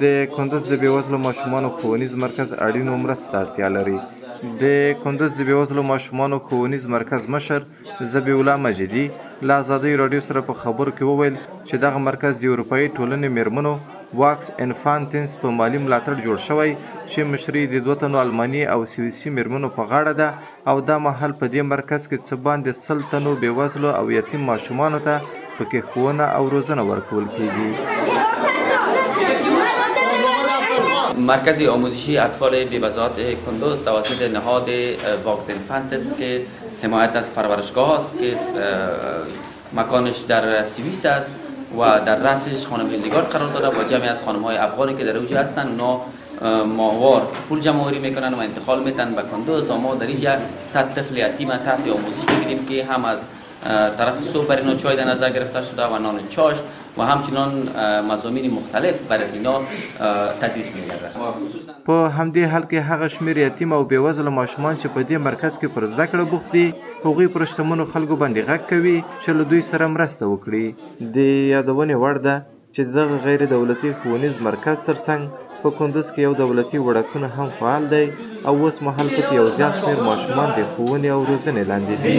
د کندز د بېوزلو ماشومانو ښوونیز مرکز اړینو مرستو ته اړتیا لري. د کندز د بېوزلو ماشومانو ښوونیز مرکز مشر ذبیح الله مجیدي له ازادۍ راډیو سره په خبرو کې وویل چې دغه مرکز د اروپایي ټولنې میرمنو واکس انفانتنس په مالي ملاتړ جوړ شوی چې مشري د 2 تنو الماني او سویسي میرمنو په غاړه ده او دا مهال په دې مرکز کې څه باندې 100 تنو بېوزلو او یتیم ماشومانو ته پکې ښوونه او روزنه ورکول کیږي. مرکز آموزشی اطفال بی‌وضاحت کندوز توسط نهاد واکس انفانتس که حمایت از پرورشگاه است که مکانش در سوئیس است و در رأسش خانم هیلدگارد قرار داره و جمعی از خانم‌های افغانی که در اوج هستند اونا ماهوار پول جمع‌آوری میکنن و انتقال میتن به کندوز و ما در اینجا 100 طفل یتیم تحت آموزش میگیریم که هم از طرف صبح برای اینا چای در نظر گرفته شده و نان چاشت و همچنان مضامین مختلف برای از اینا تدریس می‌گردد. په همدې حال کې هغه شمېر یتیم او بېوزله ماشومان چې په دې مرکز کې پر زده کړه بوخت دي هغوی پر شتمنو خلکو باندې غږ کوي چې له دوی سره مرسته وکړي. د یادونې وړ ده چې دغه غیر دولتي ښوونیز مرکز ترڅنګ په کندوز کې یو دولتي وړکتون هم فعال دی او اوس مهال پکې یو زیات شمېر ماشومان د ښوونې او روزنې لاندې دي.